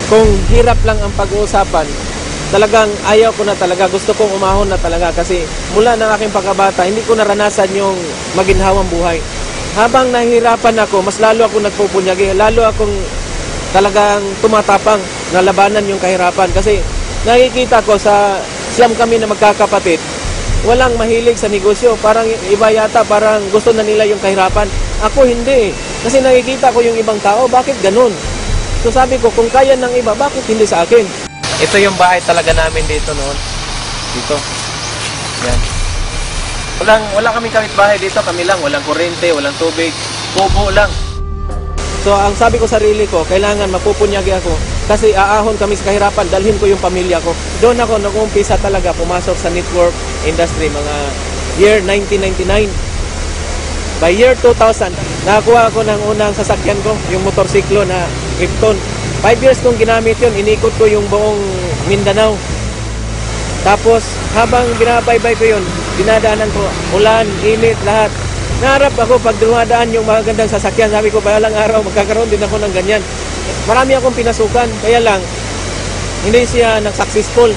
kung hirap lang ang pag-uusapan, talagang ayaw ko na talaga. Gusto kong umahon na talaga kasi mula ng aking pagkabata, hindi ko naranasan yung maginhawang buhay. Habang nahihirapan ako, mas lalo ako nagpupunyagi, lalo akong talagang tumatapang na labanan yung kahirapan. Kasi nakikita ko sa siyam kami na magkakapatid, walang mahilig sa negosyo. Parang iba yata, parang gusto na nila yung kahirapan. Ako hindi. Kasi nakikita ko yung ibang tao, bakit ganun? So sabi ko, kung kaya ng iba, bakit hindi sa akin? Ito yung bahay talaga namin dito noon. Dito. Yan. Wala kaming kapitbahay dito, kami lang. Walang kuryente, walang tubig. Kubo lang. So ang sabi ko sarili ko, kailangan mapupunyagi ako. Kasi aahon kami sa kahirapan, dalhin ko yung pamilya ko. Doon ako nag-umpisa talaga pumasok sa network industry, mga year 1999. By year 2000, nakakuha ako ng unang sasakyan ko, yung motorsiklo na Krypton. 5 years kong ginamit yun, inikot ko yung buong Mindanao. Tapos, habang binabaybay ko yun, dinadaanan ko, ulan, init, lahat. Naharap ako pag dumadaan yung magagandang sasakyan. Sabi ko, balang araw, magkakaroon din ako ng ganyan. Marami akong pinasukan, kaya lang, hindi siya nag-successful.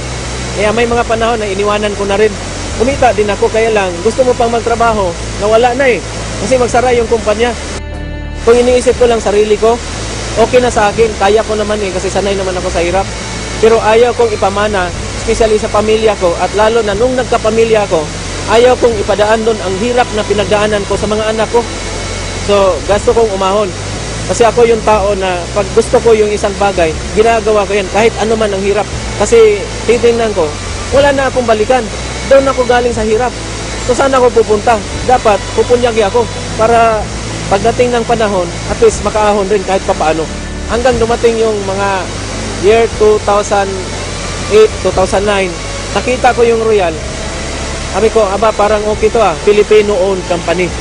Kaya may mga panahon na iniwanan ko na rin. Kumita din ako, kaya lang, gusto mo pang magtrabaho, nawala na eh. Kasi magsara yung kumpanya. Kung iniisip ko lang sarili ko, okay na sa akin, kaya ko naman eh, kasi sanay naman ako sa hirap. Pero ayaw kong ipamana, especially sa pamilya ko, at lalo na nung nagkapamilya ko, ayaw kong ipadaan doon ang hirap na pinagdaanan ko sa mga anak ko. So, gusto kong umahon. Kasi ako yung tao na pag gusto ko yung isang bagay, ginagawa ko yan, kahit ano man ang hirap. Kasi titingnan ko, wala na akong balikan. Doon ako galing sa hirap. So, saan ako pupunta? Dapat pupunyagi ako para pagdating ng panahon, at least makaahon rin kahit papaano. Hanggang dumating yung mga year 2008, 2009, nakita ko yung Royal. Sabi ko, aba, parang okay to Filipino-owned company.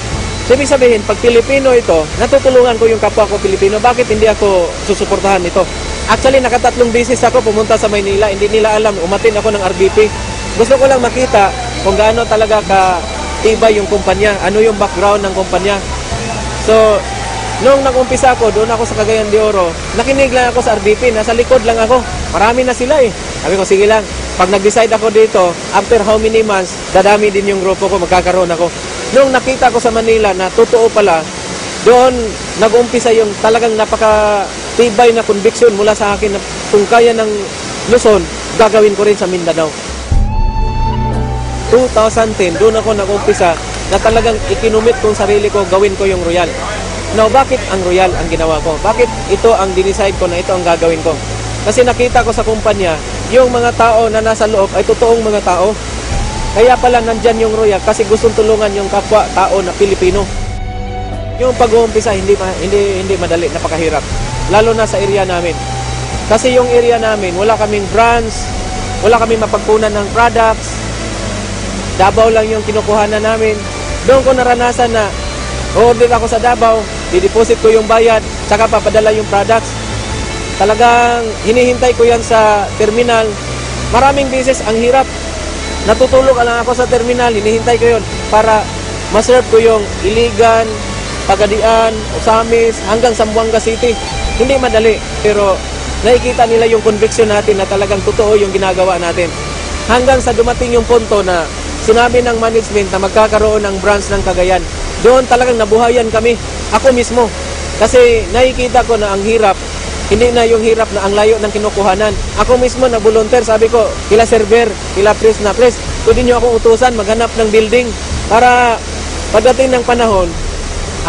So, ibig sabihin, pag Filipino ito, natutulungan ko yung kapwa ko Filipino, bakit hindi ako susuportahan ito? Actually, nakatatlong beses ako pumunta sa Maynila, hindi nila alam, umatin ako ng RBP. Gusto ko lang makita kung gaano talaga ka-tibay yung kumpanya, ano yung background ng kumpanya. So, nung nag-umpisa ako, doon ako sa Cagayan de Oro, nakinig lang ako sa RBP, nasa likod lang ako. Marami na sila eh. Sabi ko, sige lang. Pag nag-decide ako dito, after how many months, dadami din yung grupo ko, magkakaroon ako. Nung nakita ko sa Manila na totoo pala, doon nag-umpisa yung talagang napaka-tibay na conviction mula sa akin na kung kaya ng Luzon, gagawin ko rin sa Mindanao. 2010, doon ako nag-umpisa na talagang ikinumit kong sarili ko, gawin ko yung Royal. Now, bakit ang Royal ang ginawa ko? Bakit ito ang dinicide ko na ito ang gagawin ko? Kasi nakita ko sa kumpanya, yung mga tao na nasa loob ay totoong mga tao. Kaya pala nandyan yung Royal kasi gustong tulungan yung kapwa tao na Pilipino. Yung pag-uumpisa hindi madali, napakahirap. Lalo na sa area namin. Kasi yung area namin, wala kaming brands, wala kaming mapagkunan ng products. Davao lang yung kinukuhanan namin. Doon ko naranasan na order ako sa Davao, dideposit ko yung bayad, saka papadala yung products. Talagang hinihintay ko yan sa terminal. Maraming beses ang hirap. Natutulog lang ako sa terminal, hinihintay ko yun para maserve ko yung Iligan, Pagadian, Osamis, hanggang Zamboanga City. Hindi madali, pero nakikita nila yung conviction natin na talagang totoo yung ginagawa natin. Hanggang sa dumating yung punto na sinabi ng management na magkakaroon ng branch ng Cagayan. Doon talagang nabuhayan kami. Ako mismo. Kasi nakikita ko na ang hirap, hindi na yung hirap na ang layo ng kinukuhanan. Ako mismo na volunteer, sabi ko, kila server, kila press na press, pwede nyo akong utusan, maghanap ng building para pagdating ng panahon,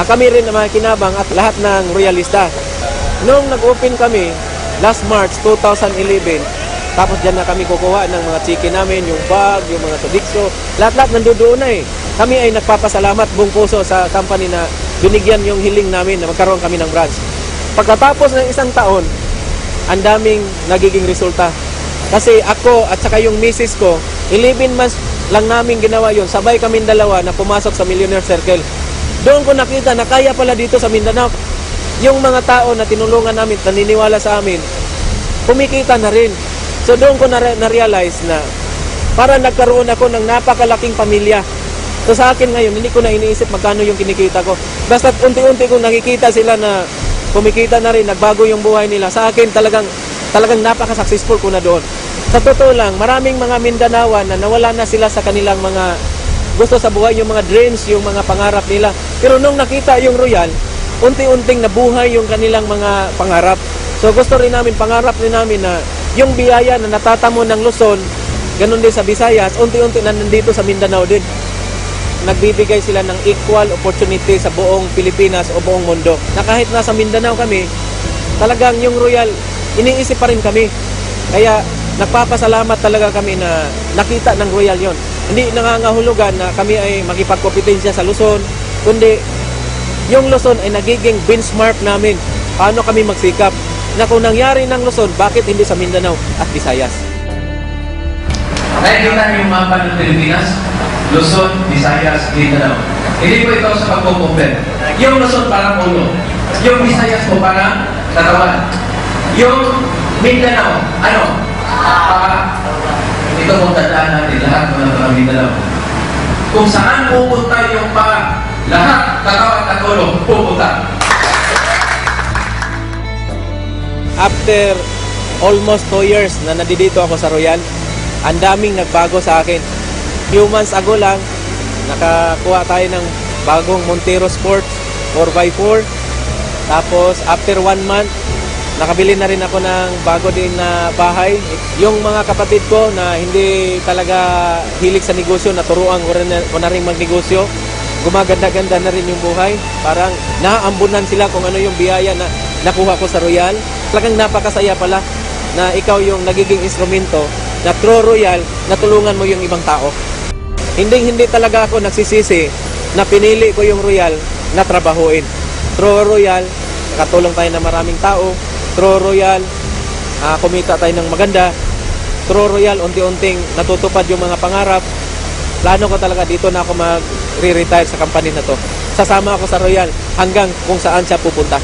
kami rin na makinabang at lahat ng royalista. Noong nag-open kami, last March 2011, tapos dyan na kami kukuha ng mga chicken namin, yung bag, yung mga sodikso. Lahat-lahat nandoon na eh. Kami ay nagpapasalamat buong puso sa company na binigyan yung hiling namin na magkaroon kami ng branch. Pagkatapos ng isang taon, ang daming nagiging resulta. Kasi ako at saka yung misis ko, 11 months lang namin ginawa yun. Sabay kaming dalawa na pumasok sa Millionaire Circle. Doon ko nakita na kaya pala dito sa Mindanao. Yung mga tao na tinulungan namin, naniniwala sa amin, kumikita na rin. So doon ko na-realize na para nagkaroon ako ng napakalaking pamilya. So sa akin ngayon, hindi ko na iniisip magkano yung kinikita ko. Basta unti-unti kong nakikita sila na kumikita na rin, nagbago yung buhay nila. Sa akin talagang talagang napaka-successful ko na doon. Sa totoo lang, maraming mga Mindanaoan na nawala na sila sa kanilang mga gusto sa buhay, yung mga dreams, yung mga pangarap nila. Pero nung nakita yung Royal, unti-unting nabuhay yung kanilang mga pangarap. So gusto rin namin, pangarap rin namin na yung biyaya na natatamo ng Luzon, ganun din sa Visayas, unti-unti na nandito sa Mindanao din. Nagbibigay sila ng equal opportunity sa buong Pilipinas o buong mundo. Na kahit nasa Mindanao kami, talagang yung Royal, iniisip pa rin kami. Kaya nagpapasalamat talaga kami na nakita ng Royal yon. Hindi nangangahulugan na kami ay makipagkompetensya sa Luzon, kundi yung Luzon ay nagiging benchmark namin. Paano kami magsikap? Na kung nangyari ng Luzon, bakit hindi sa Mindanao at Visayas? Nakikita niyo yung mapa ng Pilipinas, Luzon, Visayas, Mindanao. Hindi po ito sa pagkukumpet. Yung Luzon parang ulo. Yung Visayas po parang katawan. Yung Mindanao, ano? Ito po tandaan natin lahat ng mga Mindanao. Kung saan pupunta yung paa, lahat katawan at ulo pupunta. After almost 2 years na nandito ako sa Royal, ang daming nagbago sa akin. Few months ago lang, nakakuha tayo ng bagong Montero Sports 4x4. Tapos after 1 month, nakabili na rin ako ng bago din na bahay. Yung mga kapatid ko na hindi talaga hilig sa negosyo, naturuan ko na rin magnegosyo. Gumaganda-ganda na rin yung buhay. Parang naaambunan sila kung ano yung biyaya na nakuha ko sa Royal. Talagang napakasaya pala na ikaw yung nagiging instrumento na through Royal, natulungan mo yung ibang tao. Hindi talaga ako nagsisisi na pinili ko yung Royal na trabahuin. Through Royal, nakatulong tayo ng maraming tao. Through Royal, kumita tayo ng maganda. Through Royal, unti-unting natutupad yung mga pangarap. Plano ko talaga dito na ako mag-re-retire sa company na to. Sasama ako sa Royal hanggang kung saan siya pupunta.